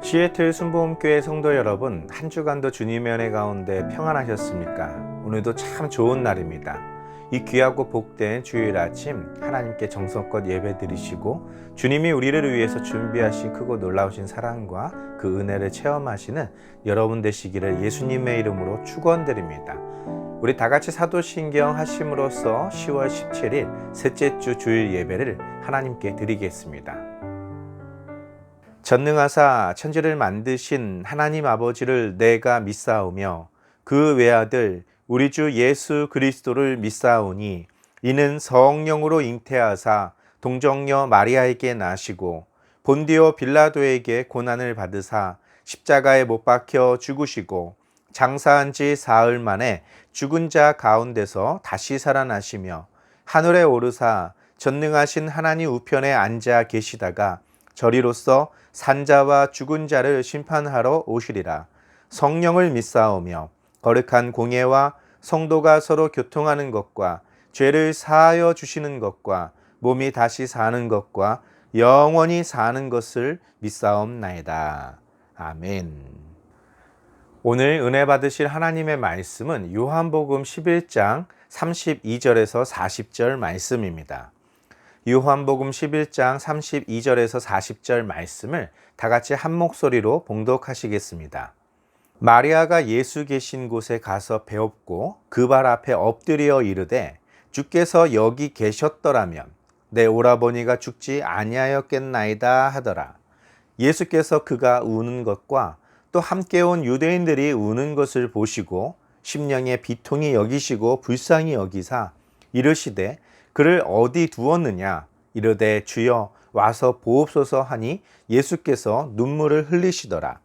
시애틀 순복음교회 성도 여러분, 한 주간도 주님의 은혜 가운데 평안하셨습니까? 오늘도 참 좋은 날입니다. 이 귀하고 복된 주일 아침 하나님께 정성껏 예배 드리시고 주님이 우리를 위해서 준비하신 크고 놀라우신 사랑과 그 은혜를 체험하시는 여러분 되시기를 예수님의 이름으로 축원드립니다. 우리 다 같이 사도신경 하심으로써 10월 17일 셋째 주 주일 예배를 하나님께 드리겠습니다. 전능하사 천지를 만드신 하나님 아버지를 내가 믿사오며 그 외아들 우리 주 예수 그리스도를 믿사오니 이는 성령으로 잉태하사 동정녀 마리아에게 나시고 본디오 빌라도에게 고난을 받으사 십자가에 못 박혀 죽으시고 장사한 지 사흘 만에 죽은 자 가운데서 다시 살아나시며 하늘에 오르사 전능하신 하나님 우편에 앉아 계시다가 저리로서 산자와 죽은 자를 심판하러 오시리라. 성령을 믿사오며 거룩한 공예와 성도가 서로 교통하는 것과 죄를 사하여 주시는 것과 몸이 다시 사는 것과 영원히 사는 것을 믿사옵나이다. 아멘. 오늘 은혜 받으실 하나님의 말씀은 요한복음 11장 32절에서 40절 말씀입니다. 요한복음 11장 32절에서 40절 말씀을 다 같이 한 목소리로 봉독하시겠습니다. 마리아가 예수 계신 곳에 가서 배웠고 그 발 앞에 엎드려 이르되 주께서 여기 계셨더라면 내 오라버니가 죽지 아니하였겠나이다 하더라. 예수께서 그가 우는 것과 또 함께 온 유대인들이 우는 것을 보시고 심령에 비통히 여기시고 불쌍히 여기사 이르시되 그를 어디 두었느냐 이르되 주여 와서 보옵소서 하니 예수께서 눈물을 흘리시더라.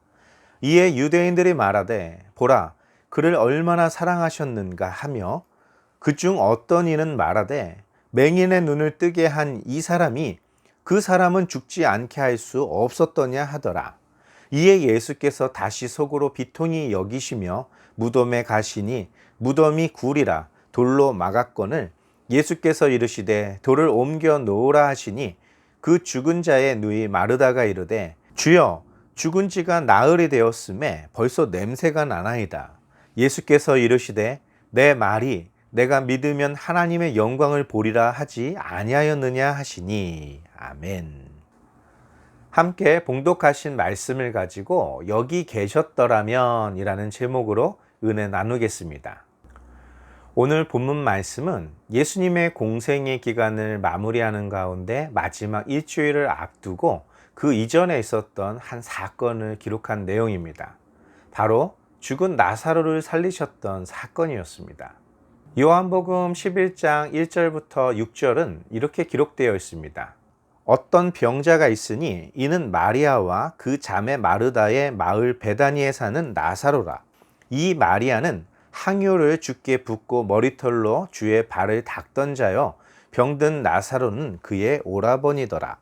이에 유대인들이 말하되 보라 그를 얼마나 사랑하셨는가 하며 그중 어떤 이는 말하되 맹인의 눈을 뜨게 한 이 사람이 그 사람은 죽지 않게 할 수 없었더냐 하더라. 이에 예수께서 다시 속으로 비통히 여기시며 무덤에 가시니 무덤이 굴이라 돌로 막았거늘 예수께서 이르시되 돌을 옮겨 놓으라 하시니 그 죽은 자의 누이 마르다가 이르되 주여 죽은 지가 나흘이 되었음에 벌써 냄새가 나나이다. 예수께서 이르시되 내 말이 내가 믿으면 하나님의 영광을 보리라 하지 아니하였느냐 하시니 아멘. 함께 봉독하신 말씀을 가지고 여기 계셨더라면 이라는 제목으로 은혜 나누겠습니다. 오늘 본문 말씀은 예수님의 공생의 기간을 마무리하는 가운데 마지막 일주일을 앞두고 그 이전에 있었던 한 사건을 기록한 내용입니다. 바로 죽은 나사로를 살리셨던 사건이었습니다. 요한복음 11장 1절부터 6절은 이렇게 기록되어 있습니다. 어떤 병자가 있으니 이는 마리아와 그 자매 마르다의 마을 베다니에 사는 나사로라. 이 마리아는 향유를 주께 붓고 머리털로 주의 발을 닦던 자여 병든 나사로는 그의 오라버니더라.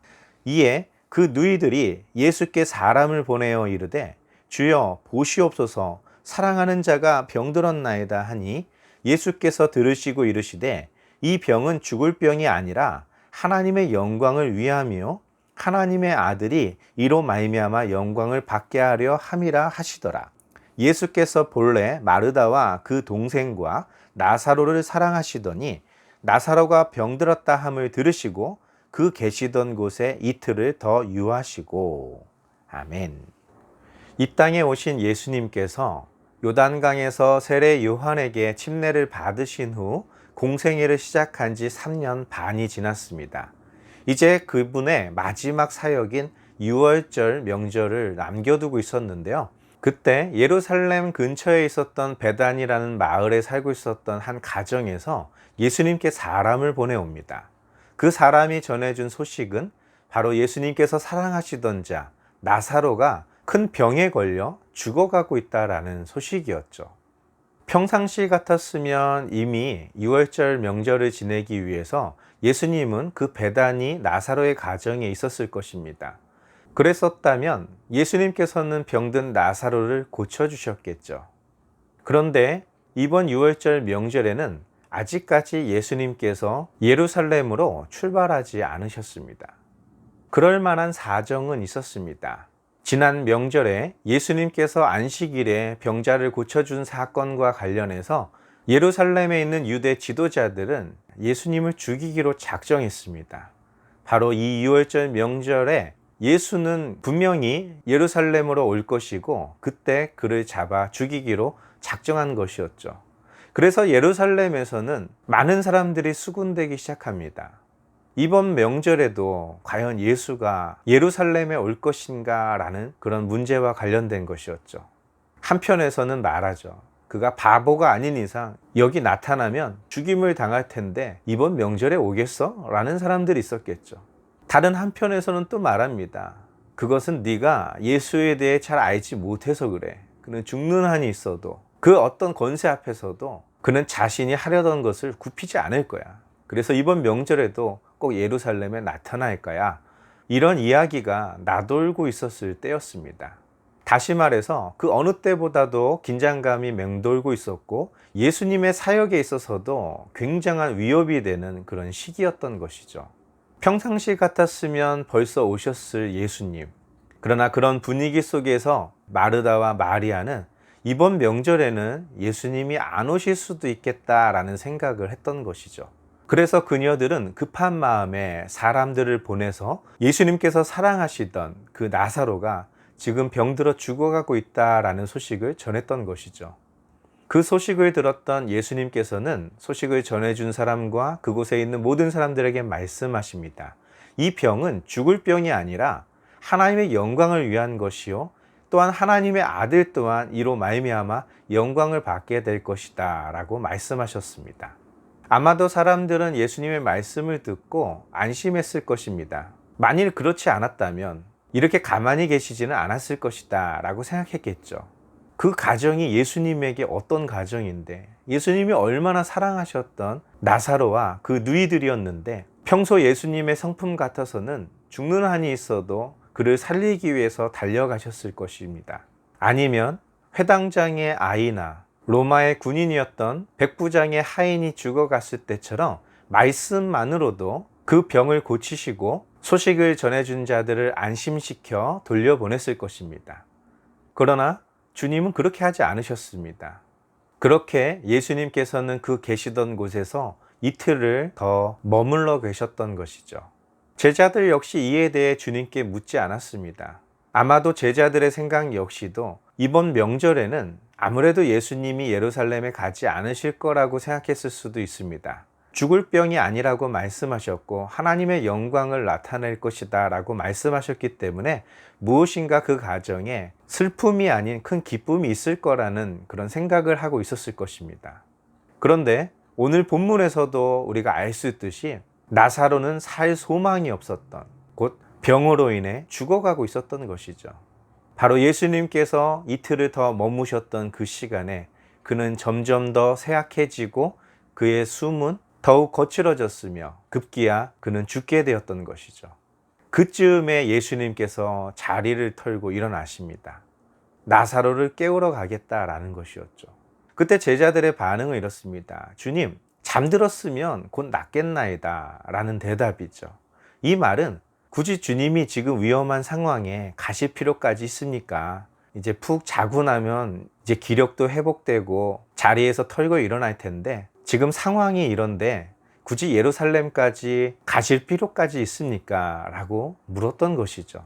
이에 그 누이들이 예수께 사람을 보내어 이르되 주여 보시옵소서 사랑하는 자가 병들었나이다 하니 예수께서 들으시고 이르시되 이 병은 죽을 병이 아니라 하나님의 영광을 위하며 하나님의 아들이 이로 말미암아 영광을 받게 하려 함이라 하시더라. 예수께서 본래 마르다와 그 동생과 나사로를 사랑하시더니 나사로가 병들었다 함을 들으시고 그 계시던 곳에 이틀을 더 유하시고 아멘. 이 땅에 오신 예수님께서 요단강에서 세례 요한에게 침례를 받으신 후 공생애를 시작한 지 3년 반이 지났습니다. 이제 그분의 마지막 사역인 유월절 명절을 남겨두고 있었는데요. 그때 예루살렘 근처에 있었던 베단이라는 마을에 살고 있었던 한 가정에서 예수님께 사람을 보내옵니다. 그 사람이 전해준 소식은 바로 예수님께서 사랑하시던 자 나사로가 큰 병에 걸려 죽어가고 있다라는 소식이었죠. 평상시 같았으면 이미 유월절 명절을 지내기 위해서 예수님은 그 베다니 나사로의 가정에 있었을 것입니다. 그랬었다면 예수님께서는 병든 나사로를 고쳐주셨겠죠. 그런데 이번 유월절 명절에는 아직까지 예수님께서 예루살렘으로 출발하지 않으셨습니다. 그럴 만한 사정은 있었습니다. 지난 명절에 예수님께서 안식일에 병자를 고쳐준 사건과 관련해서 예루살렘에 있는 유대 지도자들은 예수님을 죽이기로 작정했습니다. 바로 이 유월절 명절에 예수는 분명히 예루살렘으로 올 것이고 그때 그를 잡아 죽이기로 작정한 것이었죠. 그래서 예루살렘에서는 많은 사람들이 수군대기 시작합니다. 이번 명절에도 과연 예수가 예루살렘에 올 것인가 라는 그런 문제와 관련된 것이었죠. 한편에서는 말하죠. 그가 바보가 아닌 이상 여기 나타나면 죽임을 당할 텐데 이번 명절에 오겠어? 라는 사람들이 있었겠죠. 다른 한편에서는 또 말합니다. 그것은 네가 예수에 대해 잘 알지 못해서 그래. 그는 죽는 한이 있어도 그 어떤 권세 앞에서도 그는 자신이 하려던 것을 굽히지 않을 거야. 그래서 이번 명절에도 꼭 예루살렘에 나타날 거야. 이런 이야기가 나돌고 있었을 때였습니다. 다시 말해서 그 어느 때보다도 긴장감이 맹돌고 있었고 예수님의 사역에 있어서도 굉장한 위협이 되는 그런 시기였던 것이죠. 평상시 같았으면 벌써 오셨을 예수님. 그러나 그런 분위기 속에서 마르다와 마리아는 이번 명절에는 예수님이 안 오실 수도 있겠다라는 생각을 했던 것이죠. 그래서 그녀들은 급한 마음에 사람들을 보내서 예수님께서 사랑하시던 그 나사로가 지금 병들어 죽어가고 있다라는 소식을 전했던 것이죠. 그 소식을 들었던 예수님께서는 소식을 전해준 사람과 그곳에 있는 모든 사람들에게 말씀하십니다. 이 병은 죽을 병이 아니라 하나님의 영광을 위한 것이요 또한 하나님의 아들 또한 이로 말미암아 영광을 받게 될 것이다 라고 말씀하셨습니다. 아마도 사람들은 예수님의 말씀을 듣고 안심했을 것입니다. 만일 그렇지 않았다면 이렇게 가만히 계시지는 않았을 것이다 라고 생각했겠죠. 그 가정이 예수님에게 어떤 가정인데 예수님이 얼마나 사랑하셨던 나사로와 그 누이들이었는데 평소 예수님의 성품 같아서는 죽는 한이 있어도 그를 살리기 위해서 달려가셨을 것입니다. 아니면 회당장의 아이나 로마의 군인이었던 백부장의 하인이 죽어갔을 때처럼 말씀만으로도 그 병을 고치시고 소식을 전해준 자들을 안심시켜 돌려보냈을 것입니다. 그러나 주님은 그렇게 하지 않으셨습니다. 그렇게 예수님께서는 그 계시던 곳에서 이틀을 더 머물러 계셨던 것이죠. 제자들 역시 이에 대해 주님께 묻지 않았습니다. 아마도 제자들의 생각 역시도 이번 명절에는 아무래도 예수님이 예루살렘에 가지 않으실 거라고 생각했을 수도 있습니다. 죽을 병이 아니라고 말씀하셨고 하나님의 영광을 나타낼 것이다 라고 말씀하셨기 때문에 무엇인가 그 가정에 슬픔이 아닌 큰 기쁨이 있을 거라는 그런 생각을 하고 있었을 것입니다. 그런데 오늘 본문에서도 우리가 알 수 있듯이 나사로는 살 소망이 없었던, 곧 병으로 인해 죽어가고 있었던 것이죠. 바로 예수님께서 이틀을 더 머무셨던 그 시간에 그는 점점 더 쇠약해지고 그의 숨은 더욱 거칠어졌으며 급기야 그는 죽게 되었던 것이죠. 그쯤에 예수님께서 자리를 털고 일어나십니다. 나사로를 깨우러 가겠다라는 것이었죠. 그때 제자들의 반응은 이렇습니다. 주님, 잠들었으면 곧 낫겠나이다 라는 대답이죠. 이 말은 굳이 주님이 지금 위험한 상황에 가실 필요까지 있습니까? 이제 푹 자고 나면 이제 기력도 회복되고 자리에서 털고 일어날 텐데 지금 상황이 이런데 굳이 예루살렘까지 가실 필요까지 있습니까? 라고 물었던 것이죠.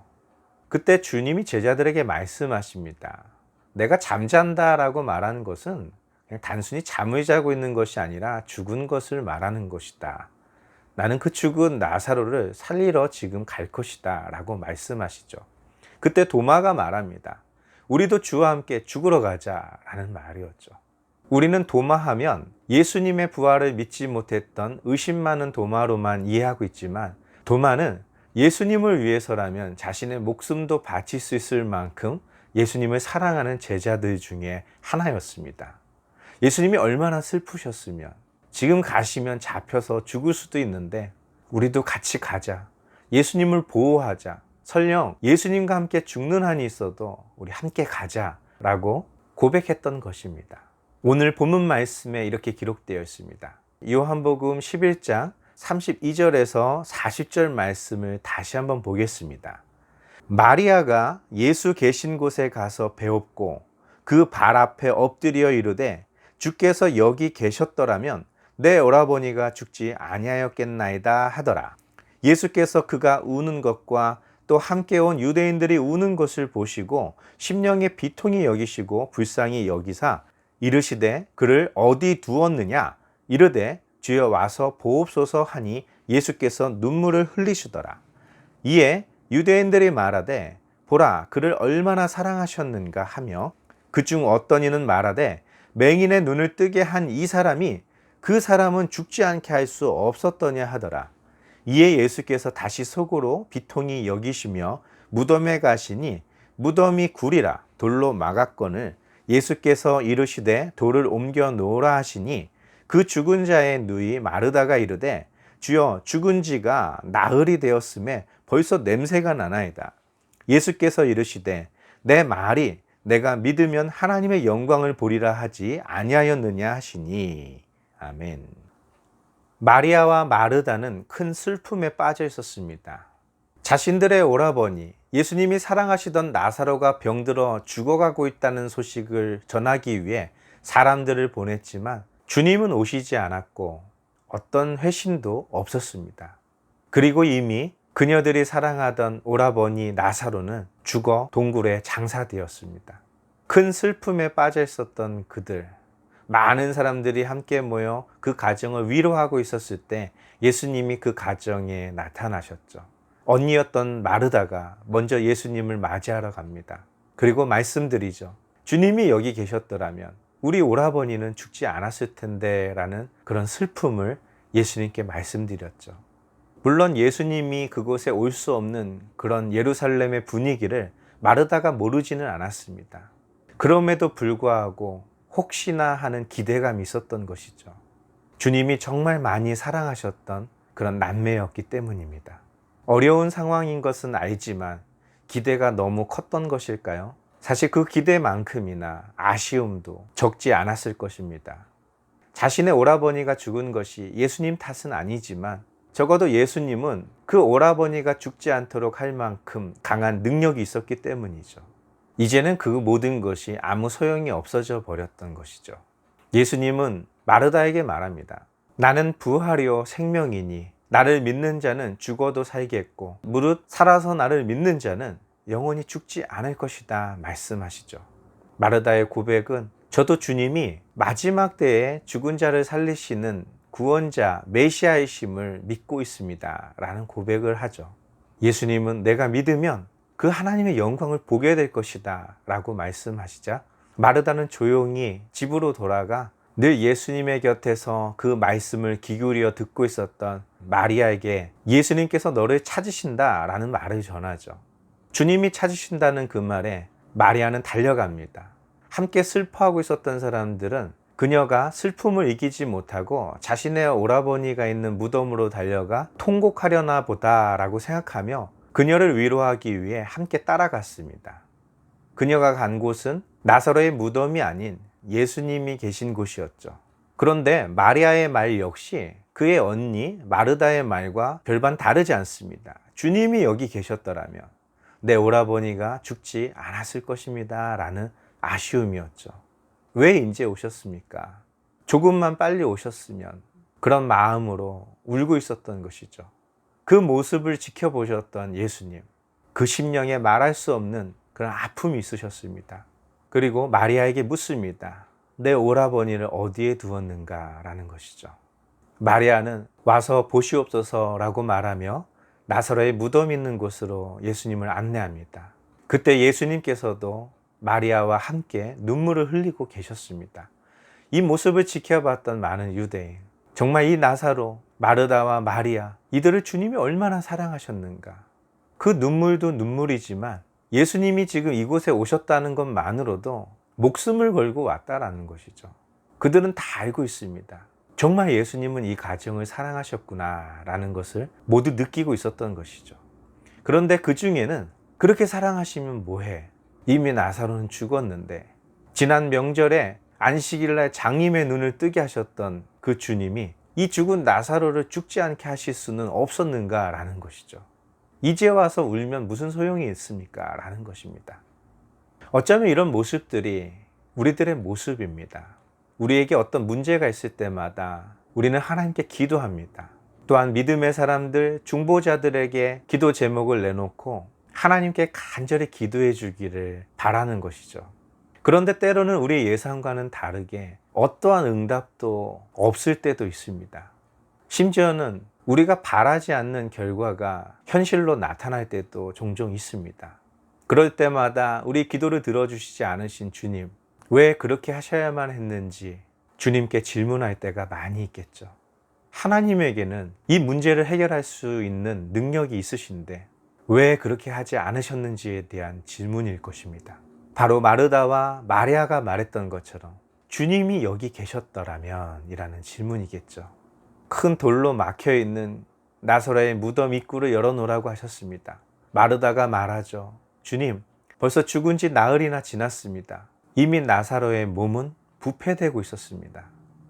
그때 주님이 제자들에게 말씀하십니다. 내가 잠잔다 라고 말하는 것은 그냥 단순히 잠을 자고 있는 것이 아니라 죽은 것을 말하는 것이다. 나는 그 죽은 나사로를 살리러 지금 갈 것이다 라고 말씀하시죠. 그때 도마가 말합니다. 우리도 주와 함께 죽으러 가자 라는 말이었죠. 우리는 도마하면 예수님의 부활을 믿지 못했던 의심 많은 도마로만 이해하고 있지만 도마는 예수님을 위해서라면 자신의 목숨도 바칠 수 있을 만큼 예수님을 사랑하는 제자들 중에 하나였습니다. 예수님이 얼마나 슬프셨으면 지금 가시면 잡혀서 죽을 수도 있는데 우리도 같이 가자. 예수님을 보호하자. 설령 예수님과 함께 죽는 한이 있어도 우리 함께 가자 라고 고백했던 것입니다. 오늘 본문 말씀에 이렇게 기록되어 있습니다. 요한복음 11장 32절에서 40절 말씀을 다시 한번 보겠습니다. 마리아가 예수 계신 곳에 가서 배웠고 그 발 앞에 엎드려 이르되 주께서 여기 계셨더라면 내 오라버니가 죽지 아니하였겠나이다 하더라. 예수께서 그가 우는 것과 또 함께 온 유대인들이 우는 것을 보시고 심령의 비통히 여기시고 불쌍히 여기사 이르시되 그를 어디 두었느냐 이르되 주여 와서 보옵소서 하니 예수께서 눈물을 흘리시더라. 이에 유대인들이 말하되 보라 그를 얼마나 사랑하셨는가 하며 그중 어떤 이는 말하되 맹인의 눈을 뜨게 한 이 사람이 그 사람은 죽지 않게 할 수 없었더냐 하더라. 이에 예수께서 다시 속으로 비통히 여기시며 무덤에 가시니 무덤이 굴이라 돌로 막았거늘 예수께서 이르시되 돌을 옮겨 놓으라 하시니 그 죽은 자의 누이 마르다가 이르되 주여 죽은 지가 나흘이 되었음에 벌써 냄새가 나나이다. 예수께서 이르시되 내 말이 내가 믿으면 하나님의 영광을 보리라 하지 아니하였느냐 하시니. 아멘. 마리아와 마르다는 큰 슬픔에 빠져 있었습니다. 자신들의 오라버니 예수님이 사랑하시던 나사로가 병들어 죽어가고 있다는 소식을 전하기 위해 사람들을 보냈지만 주님은 오시지 않았고 어떤 회신도 없었습니다. 그리고 이미 그녀들이 사랑하던 오라버니 나사로는 죽어 동굴에 장사되었습니다. 큰 슬픔에 빠져 있었던 그들, 많은 사람들이 함께 모여 그 가정을 위로하고 있었을 때 예수님이 그 가정에 나타나셨죠. 언니였던 마르다가 먼저 예수님을 맞이하러 갑니다. 그리고 말씀드리죠. 주님이 여기 계셨더라면 우리 오라버니는 죽지 않았을 텐데 라는 그런 슬픔을 예수님께 말씀드렸죠. 물론 예수님이 그곳에 올 수 없는 그런 예루살렘의 분위기를 마르다가 모르지는 않았습니다. 그럼에도 불구하고 혹시나 하는 기대감이 있었던 것이죠. 주님이 정말 많이 사랑하셨던 그런 남매였기 때문입니다. 어려운 상황인 것은 알지만 기대가 너무 컸던 것일까요? 사실 그 기대만큼이나 아쉬움도 적지 않았을 것입니다. 자신의 오라버니가 죽은 것이 예수님 탓은 아니지만 적어도 예수님은 그 오라버니가 죽지 않도록 할 만큼 강한 능력이 있었기 때문이죠. 이제는 그 모든 것이 아무 소용이 없어져 버렸던 것이죠. 예수님은 마르다에게 말합니다. 나는 부활이요 생명이니 나를 믿는 자는 죽어도 살겠고 무릇 살아서 나를 믿는 자는 영원히 죽지 않을 것이다 말씀하시죠. 마르다의 고백은 저도 주님이 마지막 때에 죽은 자를 살리시는 구원자 메시아이심을 믿고 있습니다 라는 고백을 하죠. 예수님은 내가 믿으면 그 하나님의 영광을 보게 될 것이다 라고 말씀하시자 마르다는 조용히 집으로 돌아가 늘 예수님의 곁에서 그 말씀을 기울여 듣고 있었던 마리아에게 예수님께서 너를 찾으신다 라는 말을 전하죠. 주님이 찾으신다는 그 말에 마리아는 달려갑니다. 함께 슬퍼하고 있었던 사람들은 그녀가 슬픔을 이기지 못하고 자신의 오라버니가 있는 무덤으로 달려가 통곡하려나 보다 라고 생각하며 그녀를 위로하기 위해 함께 따라갔습니다. 그녀가 간 곳은 나사로의 무덤이 아닌 예수님이 계신 곳이었죠. 그런데 마리아의 말 역시 그의 언니 마르다의 말과 별반 다르지 않습니다. 주님이 여기 계셨더라면 내 오라버니가 죽지 않았을 것입니다 라는 아쉬움이었죠. 왜 이제 오셨습니까? 조금만 빨리 오셨으면 그런 마음으로 울고 있었던 것이죠. 그 모습을 지켜보셨던 예수님, 그 심령에 말할 수 없는 그런 아픔이 있으셨습니다. 그리고 마리아에게 묻습니다. 내 오라버니를 어디에 두었는가 라는 것이죠. 마리아는 와서 보시옵소서 라고 말하며 나사로의 무덤 있는 곳으로 예수님을 안내합니다. 그때 예수님께서도 마리아와 함께 눈물을 흘리고 계셨습니다. 이 모습을 지켜봤던 많은 유대인, 정말 이 나사로, 마르다와 마리아, 이들을 주님이 얼마나 사랑하셨는가. 그 눈물도 눈물이지만 예수님이 지금 이곳에 오셨다는 것만으로도 목숨을 걸고 왔다라는 것이죠. 그들은 다 알고 있습니다. 정말 예수님은 이 가정을 사랑하셨구나 라는 것을 모두 느끼고 있었던 것이죠. 그런데 그 중에는 그렇게 사랑하시면 뭐해? 이미 나사로는 죽었는데 지난 명절에 안식일날 장님의 눈을 뜨게 하셨던 그 주님이 이 죽은 나사로를 죽지 않게 하실 수는 없었는가 라는 것이죠. 이제 와서 울면 무슨 소용이 있습니까? 라는 것입니다. 어쩌면 이런 모습들이 우리들의 모습입니다. 우리에게 어떤 문제가 있을 때마다 우리는 하나님께 기도합니다. 또한 믿음의 사람들, 중보자들에게 기도 제목을 내놓고 하나님께 간절히 기도해 주기를 바라는 것이죠. 그런데 때로는 우리의 예상과는 다르게 어떠한 응답도 없을 때도 있습니다. 심지어는 우리가 바라지 않는 결과가 현실로 나타날 때도 종종 있습니다. 그럴 때마다 우리 기도를 들어주시지 않으신 주님, 왜 그렇게 하셔야만 했는지 주님께 질문할 때가 많이 있겠죠. 하나님에게는 이 문제를 해결할 수 있는 능력이 있으신데 왜 그렇게 하지 않으셨는지에 대한 질문일 것입니다. 바로 마르다와 마리아가 말했던 것처럼 주님이 여기 계셨더라면 이라는 질문이겠죠. 큰 돌로 막혀있는 나사로의 무덤 입구를 열어놓으라고 하셨습니다. 마르다가 말하죠. 주님, 벌써 죽은 지 나흘이나 지났습니다. 이미 나사로의 몸은 부패되고 있었습니다.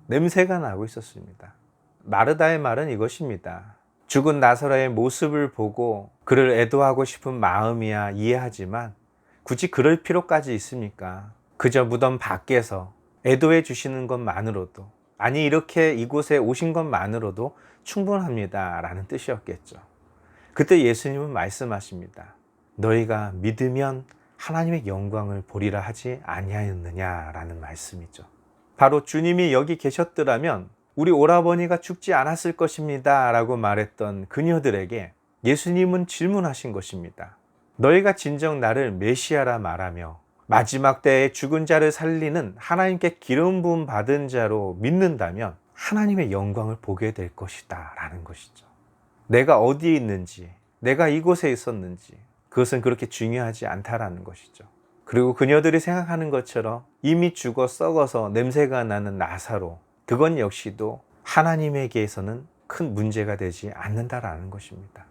냄새가 나고 있었습니다. 마르다의 말은 이것입니다. 죽은 나사로의 모습을 보고 그를 애도하고 싶은 마음이야 이해하지만 굳이 그럴 필요까지 있습니까? 그저 무덤 밖에서 애도해 주시는 것만으로도, 아니 이렇게 이곳에 오신 것만으로도 충분합니다 라는 뜻이었겠죠. 그때 예수님은 말씀하십니다. 너희가 믿으면 하나님의 영광을 보리라 하지 아니하였느냐라는 말씀이죠. 바로 주님이 여기 계셨더라면 우리 오라버니가 죽지 않았을 것입니다 라고 말했던 그녀들에게 예수님은 질문하신 것입니다. 너희가 진정 나를 메시아라 말하며 마지막 때에 죽은 자를 살리는 하나님께 기름 부음 받은 자로 믿는다면 하나님의 영광을 보게 될 것이다 라는 것이죠. 내가 어디에 있는지, 내가 이곳에 있었는지 그것은 그렇게 중요하지 않다라는 것이죠. 그리고 그녀들이 생각하는 것처럼 이미 죽어 썩어서 냄새가 나는 나사로, 그건 역시도 하나님에게서는 큰 문제가 되지 않는다라는 것입니다.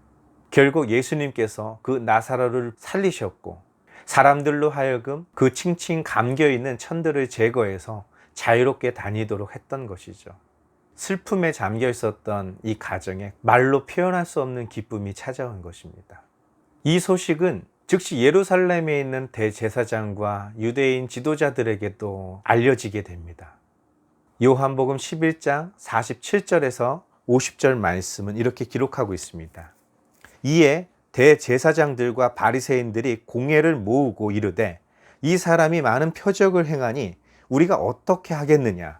결국 예수님께서 그 나사로를 살리셨고 사람들로 하여금 그 칭칭 감겨있는 천들을 제거해서 자유롭게 다니도록 했던 것이죠. 슬픔에 잠겨 있었던 이 가정에 말로 표현할 수 없는 기쁨이 찾아온 것입니다. 이 소식은 즉시 예루살렘에 있는 대제사장과 유대인 지도자들에게도 알려지게 됩니다. 요한복음 11장 47절에서 50절 말씀은 이렇게 기록하고 있습니다. 이에 대제사장들과 바리새인들이 공회를 모으고 이르되 이 사람이 많은 표적을 행하니 우리가 어떻게 하겠느냐?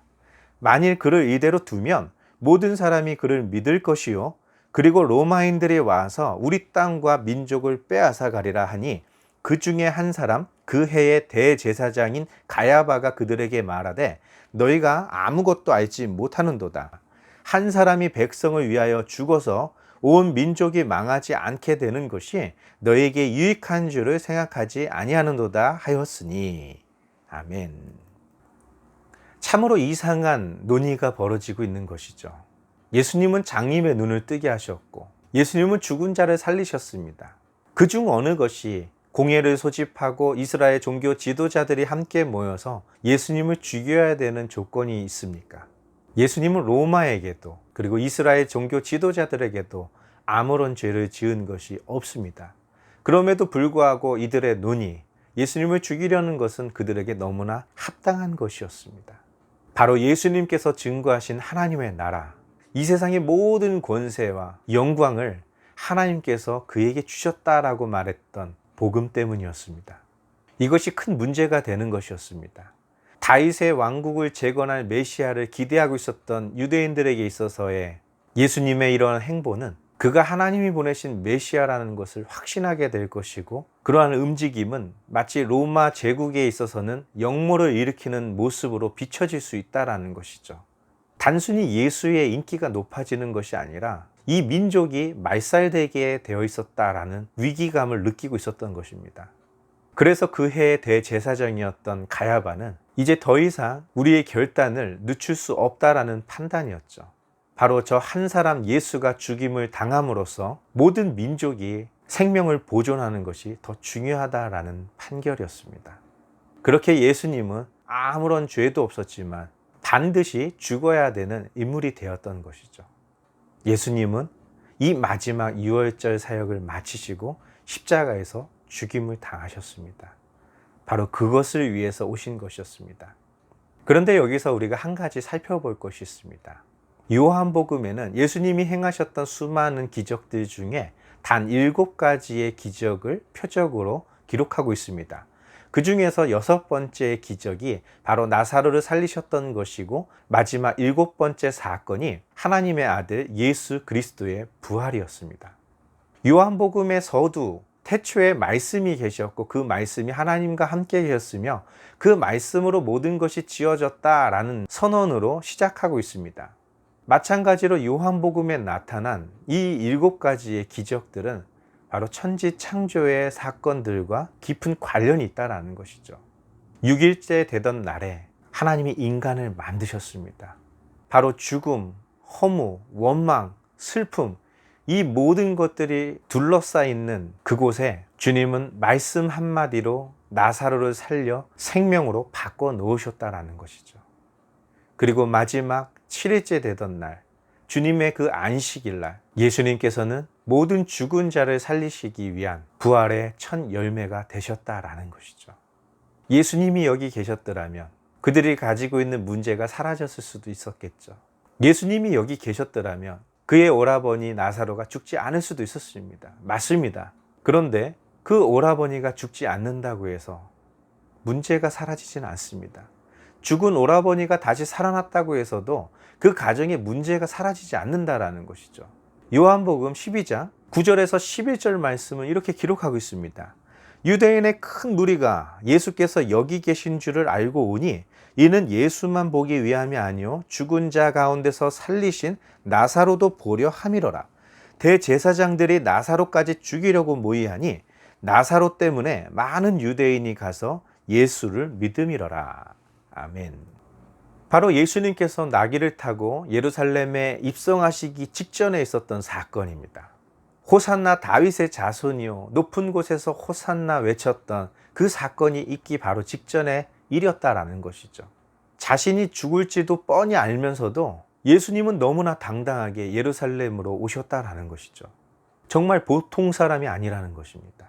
만일 그를 이대로 두면 모든 사람이 그를 믿을 것이요 그리고 로마인들이 와서 우리 땅과 민족을 빼앗아 가리라 하니 그 중에 한 사람 그 해의 대제사장인 가야바가 그들에게 말하되 너희가 아무것도 알지 못하는도다. 한 사람이 백성을 위하여 죽어서 온 민족이 망하지 않게 되는 것이 너에게 유익한 줄을 생각하지 아니하는도다 하였으니. 아멘. 참으로 이상한 논의가 벌어지고 있는 것이죠. 예수님은 장님의 눈을 뜨게 하셨고 예수님은 죽은 자를 살리셨습니다. 그중 어느 것이 공회를 소집하고 이스라엘 종교 지도자들이 함께 모여서 예수님을 죽여야 되는 조건이 있습니까? 예수님은 로마에게도 그리고 이스라엘 종교 지도자들에게도 아무런 죄를 지은 것이 없습니다. 그럼에도 불구하고 이들의 논의, 예수님을 죽이려는 것은 그들에게 너무나 합당한 것이었습니다. 바로 예수님께서 증거하신 하나님의 나라, 이 세상의 모든 권세와 영광을 하나님께서 그에게 주셨다라고 말했던 복음 때문이었습니다. 이것이 큰 문제가 되는 것이었습니다. 다윗의 왕국을 재건할 메시아를 기대하고 있었던 유대인들에게 있어서의 예수님의 이러한 행보는 그가 하나님이 보내신 메시아라는 것을 확신하게 될 것이고 그러한 움직임은 마치 로마 제국에 있어서는 역모를 일으키는 모습으로 비춰질 수 있다는 것이죠. 단순히 예수의 인기가 높아지는 것이 아니라 이 민족이 말살되게 되어 있었다라는 위기감을 느끼고 있었던 것입니다. 그래서 그 해의 대제사장이었던 가야바는 이제 더 이상 우리의 결단을 늦출 수 없다라는 판단이었죠. 바로 저 한 사람 예수가 죽임을 당함으로써 모든 민족이 생명을 보존하는 것이 더 중요하다라는 판결이었습니다. 그렇게 예수님은 아무런 죄도 없었지만 반드시 죽어야 되는 인물이 되었던 것이죠. 예수님은 이 마지막 유월절 사역을 마치시고 십자가에서 죽임을 당하셨습니다. 바로 그것을 위해서 오신 것이었습니다. 그런데 여기서 우리가 한 가지 살펴볼 것이 있습니다. 요한복음에는 예수님이 행하셨던 수많은 기적들 중에 단 7가지의 기적을 표적으로 기록하고 있습니다. 그 중에서 6번째 기적이 바로 나사로를 살리셨던 것이고, 마지막 7번째 사건이 하나님의 아들 예수 그리스도의 부활이었습니다. 요한복음에서도 태초에 말씀이 계셨고 그 말씀이 하나님과 함께 계셨으며 그 말씀으로 모든 것이 지어졌다라는 선언으로 시작하고 있습니다. 마찬가지로 요한복음에 나타난 이 7가지의 기적들은 바로 천지 창조의 사건들과 깊은 관련이 있다는 것이죠. 6일째 되던 날에 하나님이 인간을 만드셨습니다. 바로 죽음, 허무, 원망, 슬픔, 이 모든 것들이 둘러싸여 있는 그곳에 주님은 말씀 한마디로 나사로를 살려 생명으로 바꿔 놓으셨다는 것이죠. 그리고 마지막 7일째 되던 날, 주님의 그 안식일 날, 예수님께서는 모든 죽은 자를 살리시기 위한 부활의 첫 열매가 되셨다라는 것이죠. 예수님이 여기 계셨더라면 그들이 가지고 있는 문제가 사라졌을 수도 있었겠죠. 예수님이 여기 계셨더라면 그의 오라버니 나사로가 죽지 않을 수도 있었습니다. 맞습니다. 그런데 그 오라버니가 죽지 않는다고 해서 문제가 사라지지는 않습니다. 죽은 오라버니가 다시 살아났다고 해서도 그 가정의 문제가 사라지지 않는다라는 것이죠. 요한복음 12장 9절에서 11절 말씀은 이렇게 기록하고 있습니다. 유대인의 큰 무리가 예수께서 여기 계신 줄을 알고 오니 이는 예수만 보기 위함이 아니요 죽은 자 가운데서 살리신 나사로도 보려 함이로라. 대제사장들이 나사로까지 죽이려고 모의하니 나사로 때문에 많은 유대인이 가서 예수를 믿음이로라. 아멘. 바로 예수님께서 나귀를 타고 예루살렘에 입성하시기 직전에 있었던 사건입니다. 호산나 다윗의 자손이요 높은 곳에서 호산나 외쳤던 그 사건이 있기 바로 직전의 일이었다라는 것이죠. 자신이 죽을지도 뻔히 알면서도 예수님은 너무나 당당하게 예루살렘으로 오셨다라는 것이죠. 정말 보통 사람이 아니라는 것입니다.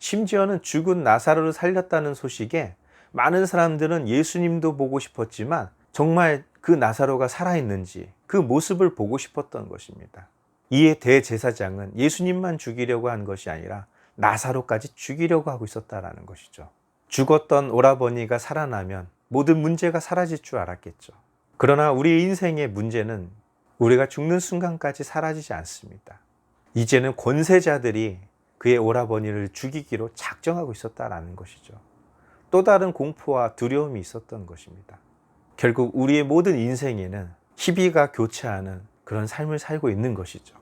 심지어는 죽은 나사로를 살렸다는 소식에 많은 사람들은 예수님도 보고 싶었지만 정말 그 나사로가 살아있는지 그 모습을 보고 싶었던 것입니다. 이에 대제사장은 예수님만 죽이려고 한 것이 아니라 나사로까지 죽이려고 하고 있었다는 것이죠. 죽었던 오라버니가 살아나면 모든 문제가 사라질 줄 알았겠죠. 그러나 우리 인생의 문제는 우리가 죽는 순간까지 사라지지 않습니다. 이제는 권세자들이 그의 오라버니를 죽이기로 작정하고 있었다는 것이죠. 또 다른 공포와 두려움이 있었던 것입니다. 결국 우리의 모든 인생에는 희비가 교차하는 그런 삶을 살고 있는 것이죠.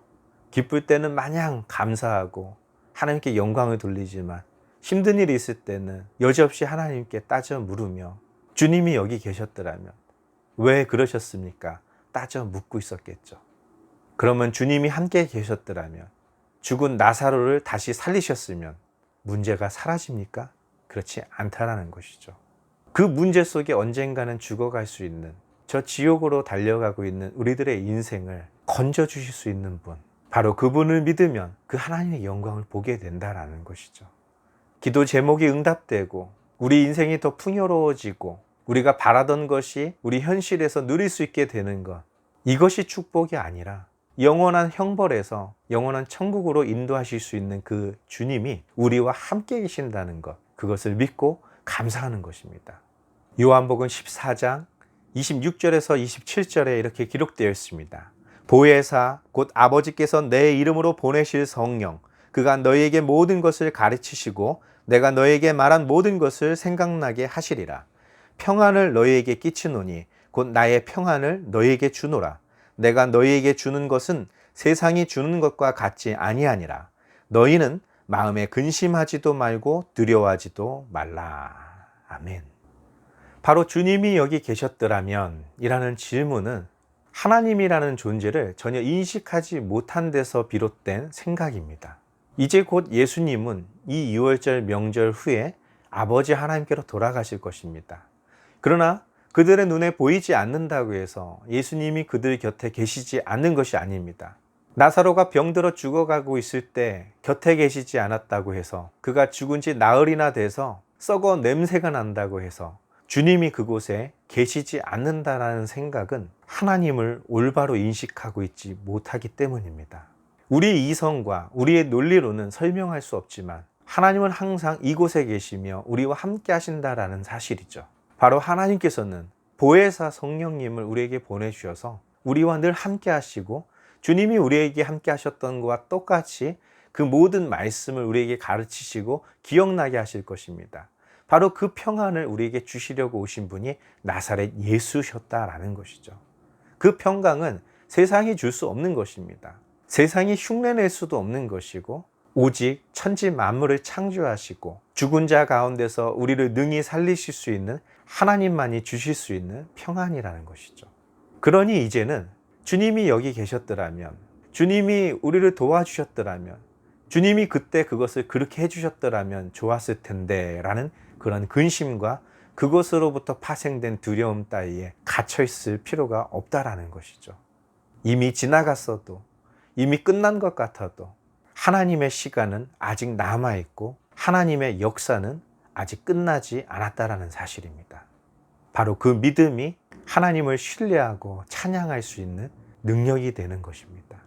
기쁠 때는 마냥 감사하고 하나님께 영광을 돌리지만 힘든 일이 있을 때는 여지없이 하나님께 따져 물으며 주님이 여기 계셨더라면 왜 그러셨습니까? 따져 묻고 있었겠죠. 그러면 주님이 함께 계셨더라면 죽은 나사로를 다시 살리셨으면 문제가 사라집니까? 그렇지 않다라는 것이죠. 그 문제 속에 언젠가는 죽어갈 수 있는 저 지옥으로 달려가고 있는 우리들의 인생을 건져주실 수 있는 분, 바로 그분을 믿으면 그 하나님의 영광을 보게 된다라는 것이죠. 기도 제목이 응답되고 우리 인생이 더 풍요로워지고 우리가 바라던 것이 우리 현실에서 누릴 수 있게 되는 것, 이것이 축복이 아니라 영원한 형벌에서 영원한 천국으로 인도하실 수 있는 그 주님이 우리와 함께 계신다는 것, 그것을 믿고 감사하는 것입니다. 요한복음 14장 26절에서 27절에 이렇게 기록되어 있습니다. 보혜사 곧 아버지께서 내 이름으로 보내실 성령, 그가 너희에게 모든 것을 가르치시고 내가 너희에게 말한 모든 것을 생각나게 하시리라. 평안을 너희에게 끼치노니 곧 나의 평안을 너희에게 주노라. 내가 너희에게 주는 것은 세상이 주는 것과 같지 아니하니라. 너희는 마음에 근심하지도 말고 두려워하지도 말라. 아멘. 바로 주님이 여기 계셨더라면 이라는 질문은 하나님이라는 존재를 전혀 인식하지 못한 데서 비롯된 생각입니다. 이제 곧 예수님은 이 유월절 명절 후에 아버지 하나님께로 돌아가실 것입니다. 그러나 그들의 눈에 보이지 않는다고 해서 예수님이 그들 곁에 계시지 않는 것이 아닙니다. 나사로가 병들어 죽어가고 있을 때 곁에 계시지 않았다고 해서 그가 죽은 지 나흘이나 돼서 썩어 냄새가 난다고 해서 주님이 그곳에 계시지 않는다라는 생각은 하나님을 올바로 인식하고 있지 못하기 때문입니다. 우리 이성과 우리의 논리로는 설명할 수 없지만 하나님은 항상 이곳에 계시며 우리와 함께 하신다라는 사실이죠. 바로 하나님께서는 보혜사 성령님을 우리에게 보내주셔서 우리와 늘 함께 하시고 주님이 우리에게 함께 하셨던 것과 똑같이 그 모든 말씀을 우리에게 가르치시고 기억나게 하실 것입니다. 바로 그 평안을 우리에게 주시려고 오신 분이 나사렛 예수셨다라는 것이죠. 그 평강은 세상이 줄 수 없는 것입니다. 세상이 흉내낼 수도 없는 것이고 오직 천지 만물을 창조하시고 죽은 자 가운데서 우리를 능히 살리실 수 있는 하나님만이 주실 수 있는 평안이라는 것이죠. 그러니 이제는 주님이 여기 계셨더라면, 주님이 우리를 도와주셨더라면, 주님이 그때 그것을 그렇게 해주셨더라면 좋았을 텐데 라는 그런 근심과 그것으로부터 파생된 두려움 따위에 갇혀있을 필요가 없다라는 것이죠. 이미 지나갔어도, 이미 끝난 것 같아도 하나님의 시간은 아직 남아있고 하나님의 역사는 아직 끝나지 않았다라는 사실입니다. 바로 그 믿음이 하나님을 신뢰하고 찬양할 수 있는 능력이 되는 것입니다.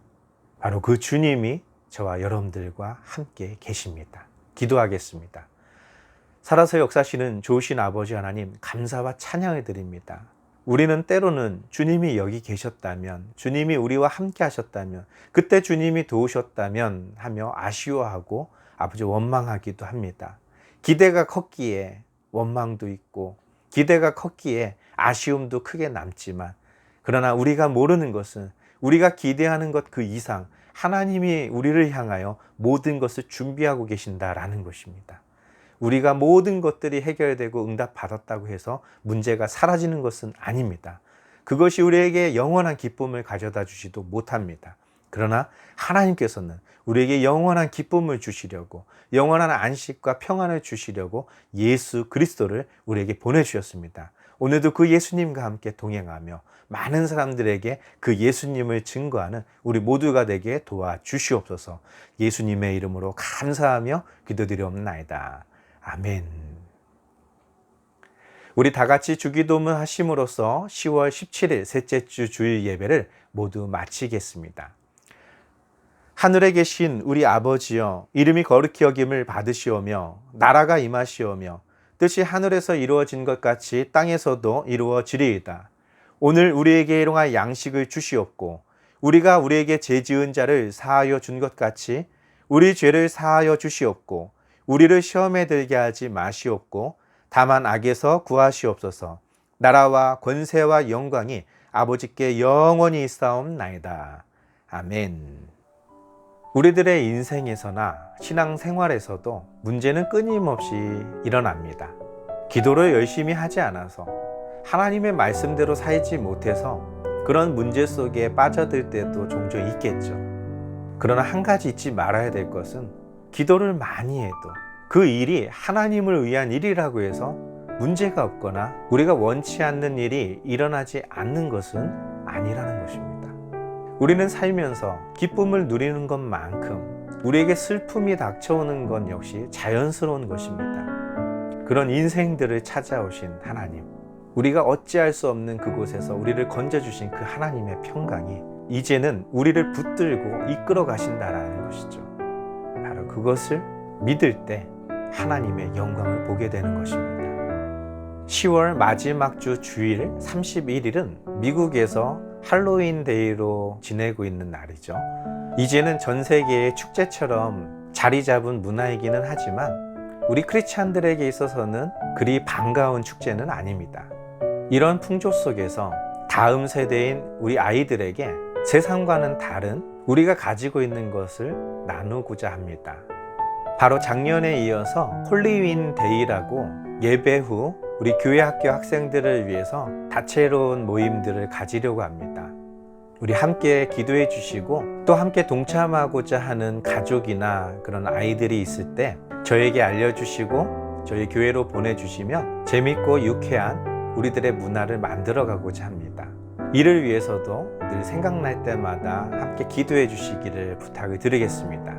바로 그 주님이 저와 여러분들과 함께 계십니다. 기도하겠습니다. 살아서 역사하시는 좋으신 아버지 하나님, 감사와 찬양을 드립니다. 우리는 때로는 주님이 여기 계셨다면, 주님이 우리와 함께 하셨다면, 그때 주님이 도우셨다면 하며 아쉬워하고 아버지 원망하기도 합니다. 기대가 컸기에 원망도 있고 기대가 컸기에 아쉬움도 크게 남지만, 그러나 우리가 모르는 것은 우리가 기대하는 것 그 이상 하나님이 우리를 향하여 모든 것을 준비하고 계신다라는 것입니다. 우리가 모든 것들이 해결되고 응답받았다고 해서 문제가 사라지는 것은 아닙니다. 그것이 우리에게 영원한 기쁨을 가져다 주지도 못합니다. 그러나 하나님께서는 우리에게 영원한 기쁨을 주시려고, 영원한 안식과 평안을 주시려고 예수 그리스도를 우리에게 보내주셨습니다. 오늘도 그 예수님과 함께 동행하며 많은 사람들에게 그 예수님을 증거하는 우리 모두가 되게 도와주시옵소서. 예수님의 이름으로 감사하며 기도드리옵나이다. 아멘. 우리 다 같이 주기도문 하심으로써 10월 17일 셋째 주 주일 예배를 모두 마치겠습니다. 하늘에 계신 우리 아버지여, 이름이 거룩히 여김을 받으시오며 나라가 임하시오며 뜻이 하늘에서 이루어진 것 같이 땅에서도 이루어지리이다. 오늘 우리에게 일용할 양식을 주시옵고 우리가 우리에게 죄 지은 자를 사하여 준 것 같이 우리 죄를 사하여 주시옵고 우리를 시험에 들게 하지 마시옵고 다만 악에서 구하시옵소서. 나라와 권세와 영광이 아버지께 영원히 있사옵나이다. 아멘. 우리들의 인생에서나 신앙생활에서도 문제는 끊임없이 일어납니다. 기도를 열심히 하지 않아서, 하나님의 말씀대로 살지 못해서 그런 문제 속에 빠져들 때도 종종 있겠죠. 그러나 한 가지 잊지 말아야 될 것은 기도를 많이 해도 그 일이 하나님을 위한 일이라고 해서 문제가 없거나 우리가 원치 않는 일이 일어나지 않는 것은 아니라는 것입니다. 우리는 살면서 기쁨을 누리는 것만큼 우리에게 슬픔이 닥쳐오는 건 역시 자연스러운 것입니다. 그런 인생들을 찾아오신 하나님, 우리가 어찌할 수 없는 그곳에서 우리를 건져주신 그 하나님의 평강이 이제는 우리를 붙들고 이끌어 가신다라는 것이죠. 바로 그것을 믿을 때 하나님의 영광을 보게 되는 것입니다. 10월 마지막 주 주일 31일은 미국에서 할로윈 데이로 지내고 있는 날이죠. 이제는 전 세계의 축제처럼 자리 잡은 문화이기는 하지만 우리 크리스찬들에게 있어서는 그리 반가운 축제는 아닙니다. 이런 풍조 속에서 다음 세대인 우리 아이들에게 세상과는 다른 우리가 가지고 있는 것을 나누고자 합니다. 바로 작년에 이어서 홀리윈 데이라고 예배 후 우리 교회 학교 학생들을 위해서 다채로운 모임들을 가지려고 합니다. 우리 함께 기도해 주시고 또 함께 동참하고자 하는 가족이나 그런 아이들이 있을 때 저에게 알려주시고 저희 교회로 보내주시면 재밌고 유쾌한 우리들의 문화를 만들어 가고자 합니다. 이를 위해서도 늘 생각날 때마다 함께 기도해 주시기를 부탁을 드리겠습니다.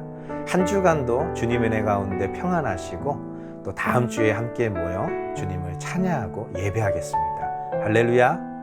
한 주간도 주님의 은혜 가운데 평안하시고 또 다음 주에 함께 모여 주님을 찬양하고 예배하겠습니다. 할렐루야.